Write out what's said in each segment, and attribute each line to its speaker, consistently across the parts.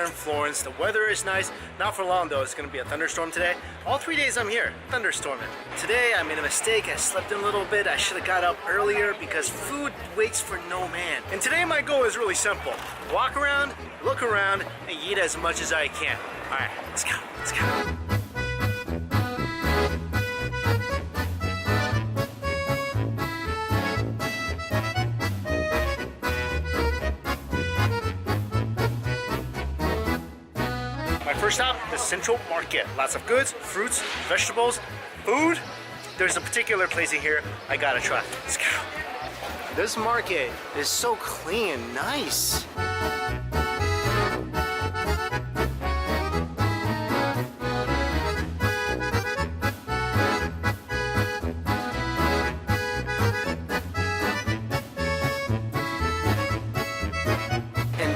Speaker 1: in Florence. The weather is nice. Not for long though. It's going to be a thunderstorm today. All 3 days I'm here, thunderstorming. Today I made a mistake. I slept in a little bit. I should have got up earlier because food waits for no man. And today my goal is really simple. Walk around, look around, and eat as much as I can. All right, let's go. Let's go. First stop, the Central Market. Lots of goods, fruits, vegetables, food. There's a particular place in here I gotta try. Let's go. This market is so clean and nice.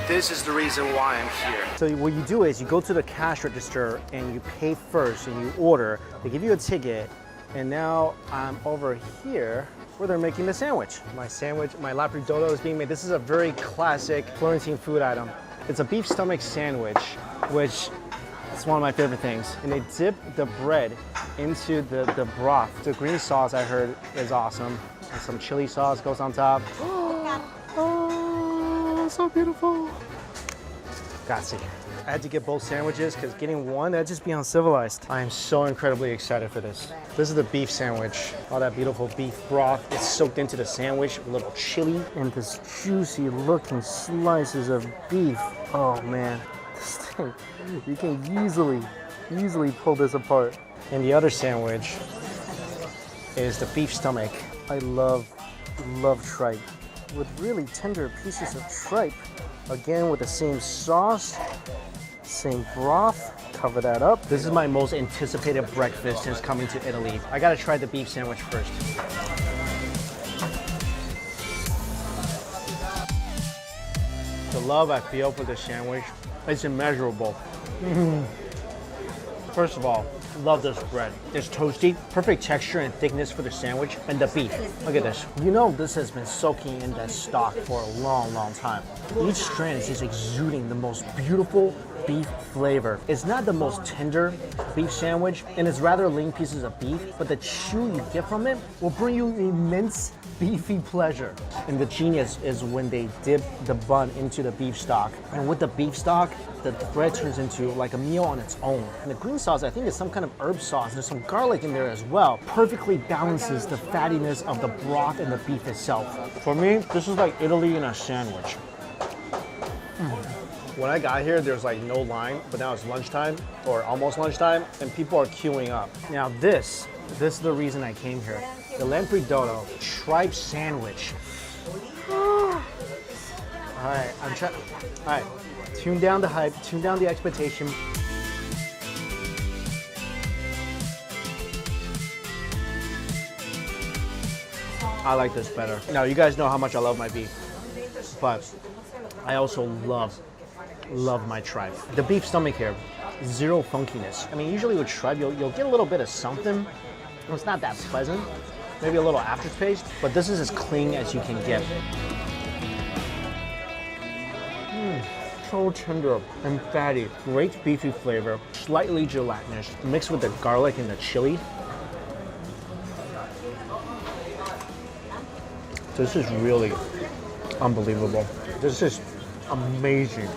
Speaker 1: This is the reason why I'm here. So what you do is you go to the cash register and you pay first and you order. They give you a ticket, and now I'm over here where they're making the sandwich. My sandwich, my lapridotto is being made. This is a very classic Florentine food item. It's a beef stomach sandwich, which is one of my favorite things. And they dip the bread into the broth. The green sauce I heard is awesome. And some chili sauce goes on top. Oh, so beautiful. Grazie. I had to get both sandwiches because getting one, that'd just be uncivilized. I am so incredibly excited for this. This is the beef sandwich. All that beautiful beef broth is soaked into the sandwich with a little chili and this juicy looking slices of beef. Oh man, this thing, you can easily pull this apart. And the other sandwich is the beef stomach. I love tripe with really tender pieces of tripe. Again, with the same sauce, same broth, cover that up. This is my most anticipated breakfast since coming to Italy. I gotta try the beef sandwich first. The love I feel for this sandwich is immeasurable. First of all, love this bread. It's toasty, perfect texture and thickness for the sandwich, and the beef. Look at this. You know this has been soaking in that stock for a long time. Each strand is just exuding the most beautiful beef flavor. It's not the most tender beef sandwich, and it's rather lean pieces of beef, but the chew you get from it will bring you immense beefy pleasure. And the genius is when they dip the bun into the beef stock. And with the beef stock, the bread turns into like a meal on its own. And the green sauce, I think, is some kind of herb sauce. There's some garlic in there as well. Perfectly balances the fattiness of the broth and the beef itself. For me, this is like Italy in a sandwich. When I got here, there's like no line, but now it's lunchtime or almost lunchtime, and people are queuing up. Now this is the reason I came here. The lapridotto tripe sandwich. All right, tune down the hype, tune down the expectation. I like this better. Now, you guys know how much I love my beef, but I also love my tripe. The beef stomach here, zero funkiness. I mean, usually with tripe, you'll get a little bit of something. It's not that pleasant. Maybe a little aftertaste, but this is as clean as you can get. So tender and fatty. Great beefy flavor, slightly gelatinous, mixed with the garlic and the chili. This is really unbelievable. This is amazing.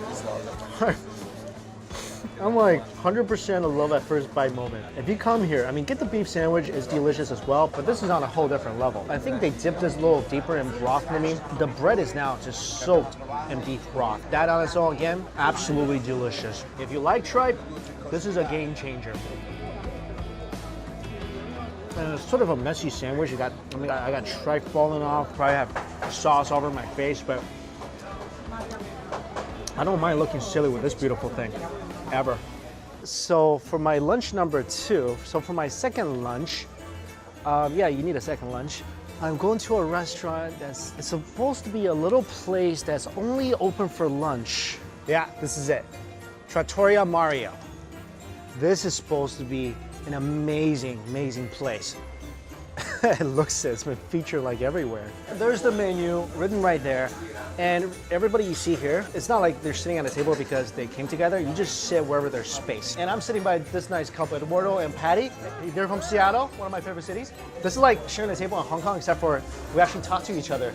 Speaker 1: I'm like 100% a love at first bite moment. If you come here, I mean, get the beef sandwich, it's delicious as well, but this is on a whole different level. I think they dipped this a little deeper in broth for me. The bread is now just soaked in beef broth. That on its own, again, absolutely delicious. If you like tripe, this is a game changer. And it's sort of a messy sandwich. I got tripe falling off, probably have sauce all over my face, but I don't mind looking silly with this beautiful thing, ever. So for my lunch number 2, so for my second lunch, yeah, you need a second lunch. I'm going to a restaurant it's supposed to be a little place that's only open for lunch. Yeah, this is it. Trattoria Mario. This is supposed to be an amazing, amazing place. It looks, it's been featured like everywhere. There's the menu written right there. And everybody you see here, it's not like they're sitting at a table because they came together. You just sit wherever there's space. And I'm sitting by this nice couple, Eduardo and Patty. They're from Seattle, one of my favorite cities. This is like sharing a table in Hong Kong, except for we actually talk to each other.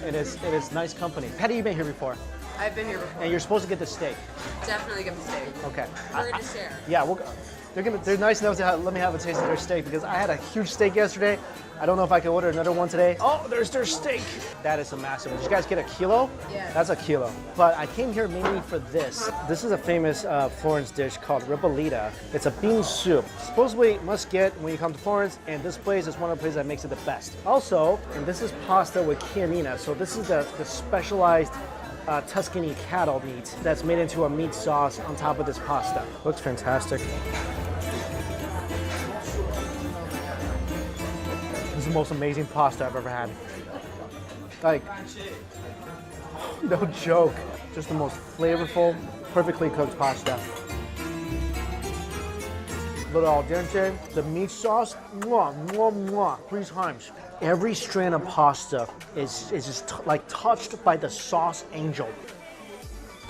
Speaker 1: It is nice company. Patty, you've been here before.
Speaker 2: I've been here before.
Speaker 1: And you're supposed to get the steak.
Speaker 2: Definitely get the steak.
Speaker 1: Okay.
Speaker 2: We're going to share.
Speaker 1: Yeah, they're nice enough to let me have a taste of their steak because I had a huge steak yesterday. I don't know if I can order another one today. Oh, there's their steak. That is a massive one. Did you guys get a kilo?
Speaker 2: Yeah.
Speaker 1: That's a kilo. But I came here mainly for this. This is a famous Florence dish called ribollita. It's a bean soup. Supposedly must get when you come to Florence, and this place is one of the places that makes it the best. Also, and this is pasta with chianina. So this is the specialized Tuscany cattle meat that's made into a meat sauce on top of this pasta. Looks fantastic. This is the most amazing pasta I've ever had. Like, no joke. Just the most flavorful, perfectly cooked pasta. Little al dente. The meat sauce, mwah, mwah, mwah, 3 times. Every strand of pasta is just like touched by the sauce angel.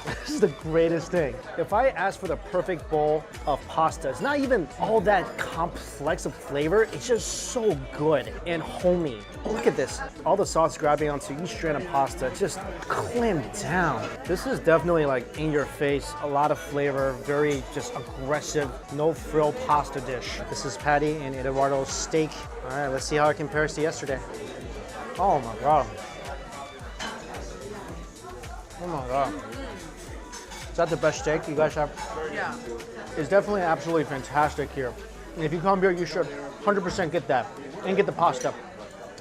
Speaker 1: This is the greatest thing. If I ask for the perfect bowl of pasta, it's not even all that complex of flavor. It's just so good and homey. Look at this. All the sauce grabbing onto each strand of pasta, just clamped down. This is definitely like in your face, a lot of flavor, very just aggressive, no frill pasta dish. This is Patty and Eduardo's steak. All right, let's see how it compares to yesterday. Oh my God. Oh my God. Is that the best steak you guys have?
Speaker 2: Yeah.
Speaker 1: It's definitely absolutely fantastic here. And if you come here, you should 100% get that. And get the pasta.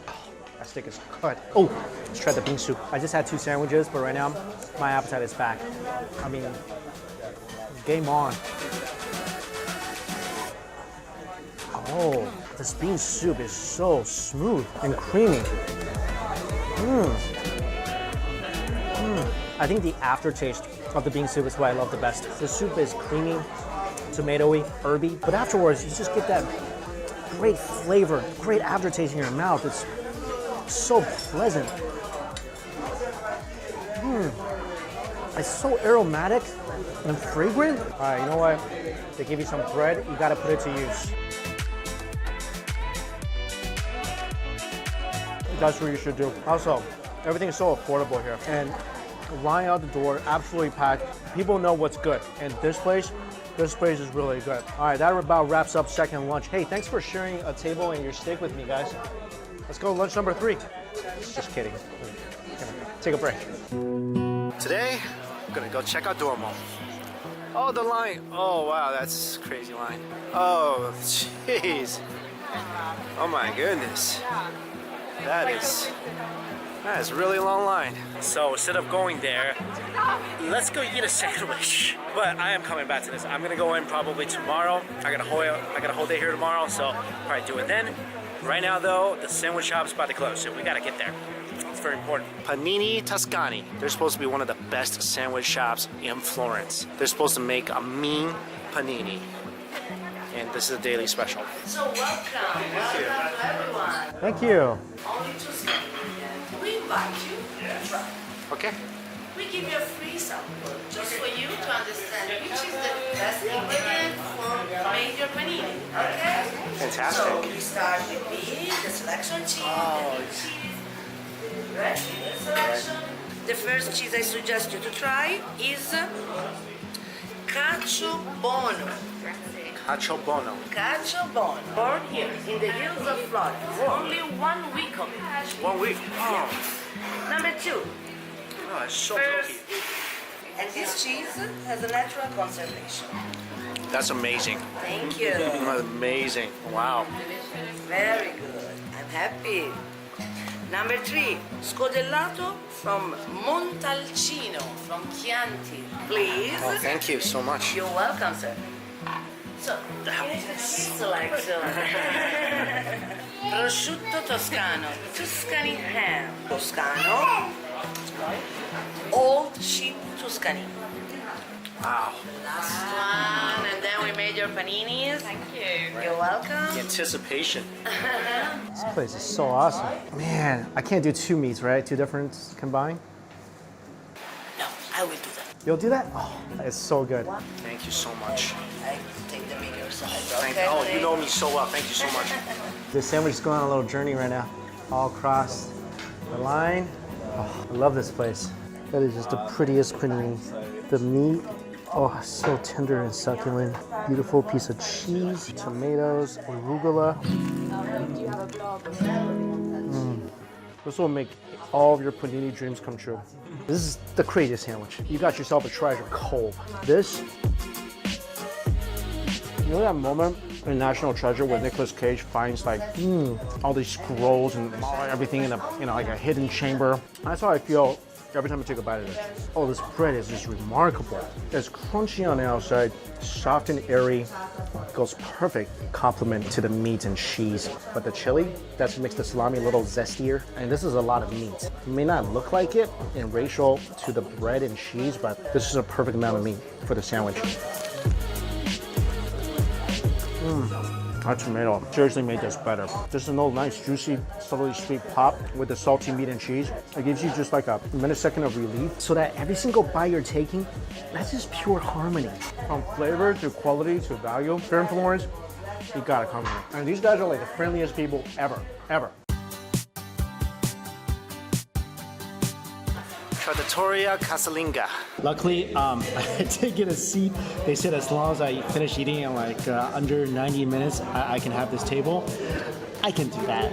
Speaker 1: Oh, that steak is good. Oh, let's try the bean soup. I just had 2 sandwiches, but right now, my appetite is back. I mean, game on. Oh, this bean soup is so smooth and creamy. I think the aftertaste of the bean soup is what I love the best. The soup is creamy, tomatoey, herby, but afterwards you just get that great flavor, great aftertaste in your mouth. It's so pleasant. It's so aromatic and fragrant. All right, you know what? They give you some bread, you gotta put it to use. That's what you should do. Also, everything is so affordable here. And line out the door, absolutely packed. People know what's good. And this place is really good. All right, that about wraps up second lunch. Hey, thanks for sharing a table and your steak with me, guys. Let's go lunch number 3. Just kidding. Take a break. Today, I'm gonna go check out Duomo. Oh, the line. Oh, wow, that's a crazy line. Oh, jeez. Oh my goodness. That is a really long line. So instead of going there, let's go eat a sandwich. But I am coming back to this. I'm gonna go in probably tomorrow. I got a whole day here tomorrow, so probably do it then. Right now though, the sandwich shop's about to close, so we gotta get there. It's very important. Emini Toscani. They're supposed to be one of the best sandwich shops in Florence. They're supposed to make a mean panini. And this is a daily special.
Speaker 3: So welcome to everyone.
Speaker 1: Thank you.
Speaker 3: Only Tuscany. We invite you to try.
Speaker 1: Okay.
Speaker 3: We give you a free sample just for you to understand which is the best ingredient for major panini. Okay?
Speaker 1: Fantastic.
Speaker 3: So we start with the selection cheese. Right? The selection. The first cheese I suggest you to try is Cacio Bono.
Speaker 1: Cacio Bono.
Speaker 3: Cacio Bono. Born here in the hills of Florence. Only 1 week of it.
Speaker 1: 1 week. Oh,
Speaker 3: Number 2.
Speaker 1: oh it's so
Speaker 3: First,
Speaker 1: milky.
Speaker 3: and this cheese has a natural conservation.
Speaker 1: That's amazing.
Speaker 3: Thank you.
Speaker 1: Amazing. Wow.
Speaker 3: Very good. I'm happy. Number 3, scodellato from Montalcino, from Chianti. Please.
Speaker 1: Oh, thank you so much.
Speaker 3: You're welcome, sir. So, here's the cheese selection. Prosciutto Toscano, Tuscany ham. Toscano, old sheep Tuscany.
Speaker 1: Wow.
Speaker 3: Last one, and then we made your paninis. Thank you. You're welcome.
Speaker 1: The anticipation. This place is so awesome. Man, I can't do 2 meats, right? 2 different combined? You'll do that? Oh, it's so good. Thank you so much.
Speaker 3: I take the bigger size.
Speaker 1: Thank
Speaker 3: Okay,
Speaker 1: you. Oh,
Speaker 3: honey?
Speaker 1: you know me so well. Thank you so much. This sandwich is going on a little journey right now. All across the line. Oh, I love this place. That is just the prettiest panini. The meat, oh, so tender and succulent. Beautiful piece of cheese, tomatoes, arugula. This will make all of your panini dreams come true. This is the craziest sandwich. You got yourself a treasure cove. This, you know that moment in National Treasure where Nicolas Cage finds like all these scrolls and everything in a like a hidden chamber? That's how I feel every time I take a bite of this. Oh, this bread is just remarkable. It's crunchy on the outside, soft and airy. Goes perfect complement to the meat and cheese. But the chili, that's makes the salami a little zestier. And this is a lot of meat. It may not look like it in ratio to the bread and cheese, but this is a perfect amount of meat for the sandwich. That tomato seriously made this better. Just a little nice, juicy, subtly sweet pop with the salty meat and cheese. It gives you just like a millisecond of relief so that every single bite you're taking, that's just pure harmony. From flavor to quality to value. Here in Florence, you gotta come here. And these guys are like the friendliest people ever. Trattoria Casalinga. Luckily, I did get a seat. They said as long as I finish eating in like under 90 minutes, I can have this table. I can do that.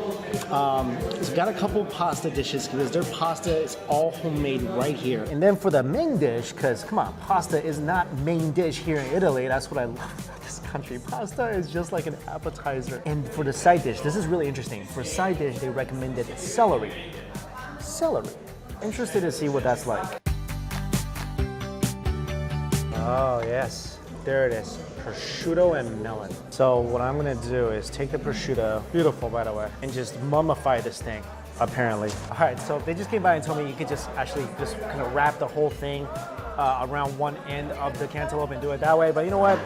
Speaker 1: So got a couple pasta dishes because their pasta is all homemade right here. And then for the main dish, because come on, pasta is not main dish here in Italy. That's what I love about this country. Pasta is just like an appetizer. And for the side dish, this is really interesting. For side dish, they recommended celery. Celery. Interested to see what that's like. Oh yes, there it is. Prosciutto and melon. So what I'm gonna do is take the prosciutto, beautiful by the way, and just mummify this thing, apparently. All right, so they just came by and told me you could just actually just kind of wrap the whole thing around one end of the cantaloupe and do it that way, but you know what?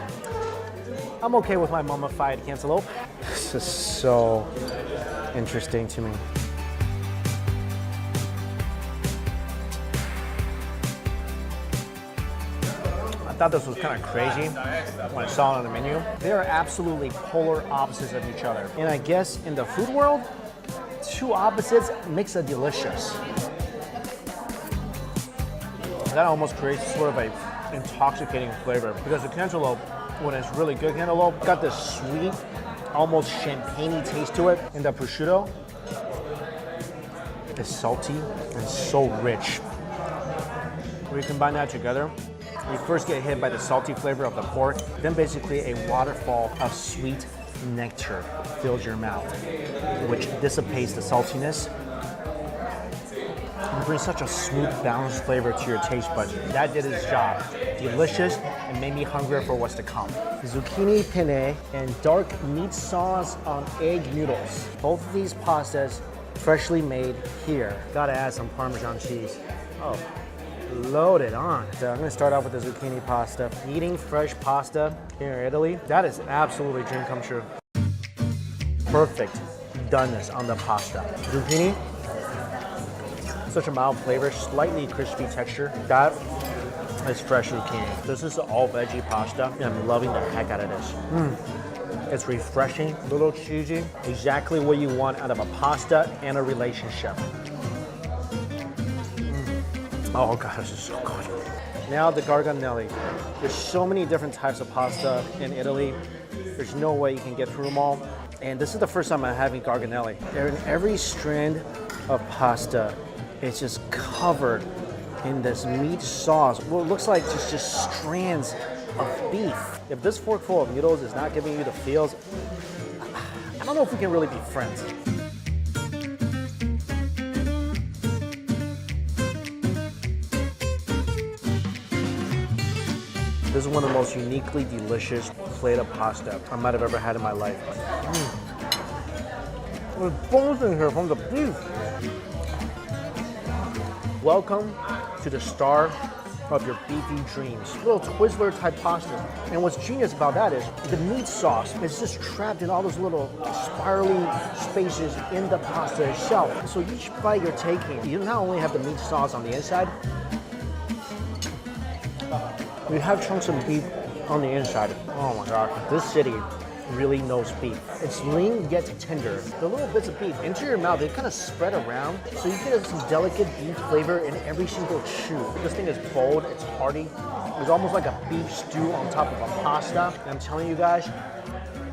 Speaker 1: I'm okay with my mummified cantaloupe. This is so interesting to me. I thought this was kind of crazy when I saw it on the menu. They are absolutely polar opposites of each other. And I guess in the food world, two opposites makes a delicious. That almost creates sort of a intoxicating flavor because the cantaloupe, when it's really good cantaloupe, got this sweet, almost champagne-y taste to it. And the prosciutto is salty and so rich. When you combine that together, you first get hit by the salty flavor of the pork, then basically a waterfall of sweet nectar fills your mouth, which dissipates the saltiness and brings such a smooth, balanced flavor to your taste buds. That did its job. Delicious and made me hungrier for what's to come. Zucchini penne and dark meat sauce on egg noodles. Both of these pastas freshly made here. Gotta add some Parmesan cheese. Oh. Loaded on. So I'm gonna start off with the zucchini pasta. Eating fresh pasta here in Italy, that is absolutely a dream come true. Perfect doneness on the pasta. Zucchini, such a mild flavor, slightly crispy texture. That is fresh zucchini. This is all veggie pasta, and I'm loving the heck out of this. It's refreshing, a little cheesy, exactly what you want out of a pasta and a relationship. Oh God, this is so good. Now the garganelli. There's so many different types of pasta in Italy. There's no way you can get through them all. And this is the first time I'm having garganelli. In every strand of pasta, it's just covered in this meat sauce. Well, it looks like just strands of beef. If this forkful of noodles is not giving you the feels, I don't know if we can really be friends. This is one of the most uniquely delicious plate of pasta I might have ever had in my life. There's bones in here from the beef. Welcome to the star of your beefy dreams. Little Twizzler type pasta. And what's genius about that is the meat sauce is just trapped in all those little spirally spaces in the pasta itself. So each bite you're taking, you not only have the meat sauce on the inside, We have chunks of beef on the inside. Oh my god, this city really knows beef. It's lean yet tender. The little bits of beef into your mouth, they kind of spread around, so you get some delicate beef flavor in every single chew. This thing is bold, it's hearty. It's almost like a beef stew on top of a pasta. And I'm telling you guys,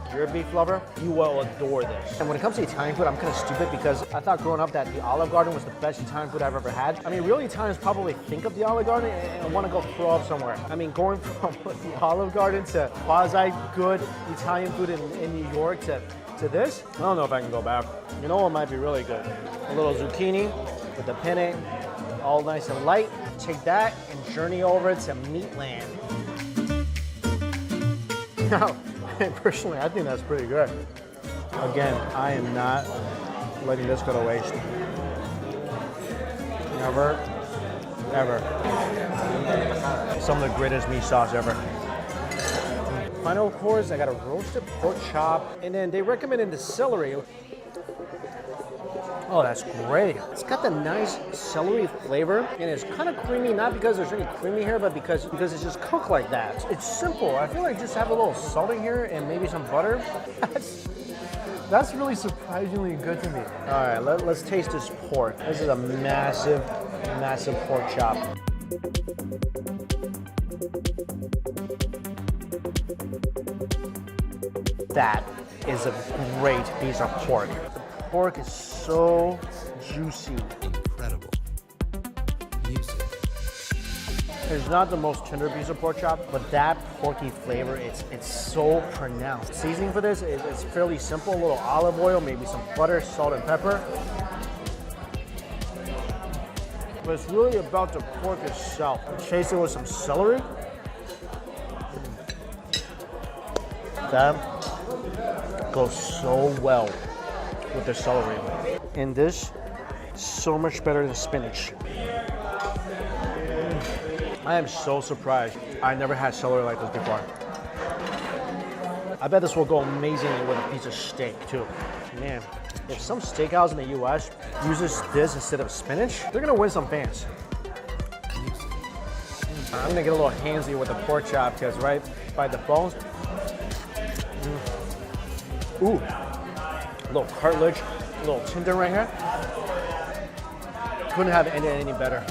Speaker 1: if you're a beef lover, you will adore this. And when it comes to Italian food, I'm kind of stupid because I thought growing up that the Olive Garden was the best Italian food I've ever had. I mean, real Italians probably think of the Olive Garden and want to go throw up somewhere. I mean, going from the Olive Garden to quasi-good Italian food in New York to this, I don't know if I can go back. You know what might be really good? A little zucchini with the penne, all nice and light. Take that and journey over to Meatland. Now, personally, I think that's pretty good. Again, I am not letting this go to waste. Never, ever. Some of the greatest meat sauce ever. Final course, I got a roasted pork chop, and then they recommended the celery. Oh, that's great. It's got the nice celery flavor, and it's kind of creamy, not because there's any creamy here, but because it's just cooked like that. It's simple. I feel like just have a little salt in here and maybe some butter. That's really surprisingly good to me. All right, let's taste this pork. This is a massive, massive pork chop. That is a great piece of pork. The pork is so juicy.
Speaker 4: Incredible music.
Speaker 1: It's not the most tender piece of pork chop, but that porky flavor, it's so pronounced. Seasoning for this is fairly simple. A little olive oil, maybe some butter, salt, and pepper. But it's really about the pork itself. Chase it with some celery. That goes so well with the celery. And this, so much better than spinach. I am so surprised. I never had celery like this before. I bet this will go amazingly with a piece of steak too. Man, if some steakhouse in the US uses this instead of spinach, they're gonna win some fans. I'm gonna get a little handsy with the pork chop because right by the bones. Ooh, a little cartilage, a little tendon right here. Couldn't have ended any better.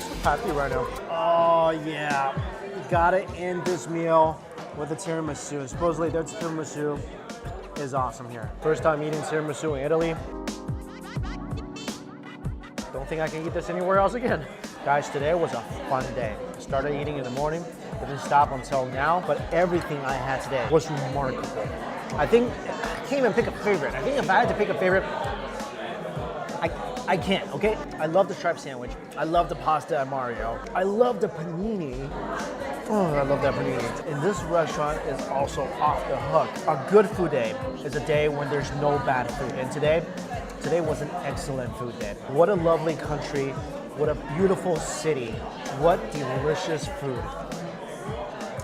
Speaker 1: So happy right now. Oh yeah, gotta end this meal with a tiramisu. Supposedly their tiramisu is awesome here. First time eating tiramisu in Italy. Don't think I can eat this anywhere else again. Guys, today was a fun day. Started eating in the morning, didn't stop until now, but everything I had today was remarkable. I think I can't even pick a favorite. I think if I had to pick a favorite, I can't, okay? I love the striped sandwich. I love the pasta at Mario. I love the panini. Oh, I love that panini. And this restaurant is also off the hook. A good food day is a day when there's no bad food. And today was an excellent food day. What a lovely country. What a beautiful city. What delicious food.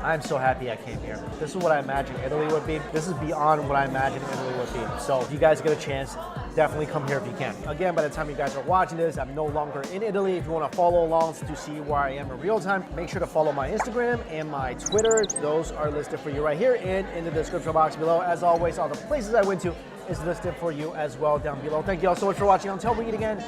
Speaker 1: I'm so happy I came here. This is what I imagined Italy would be. This is beyond what I imagined Italy would be. So if you guys get a chance, definitely come here if you can. Again, by the time you guys are watching this, I'm no longer in Italy. If you want to follow along to see where I am in real time, make sure to follow my Instagram and my Twitter. Those are listed for you right here and in the description box below. As always, all the places I went to is listed for you as well down below. Thank you all so much for watching. Until we meet again,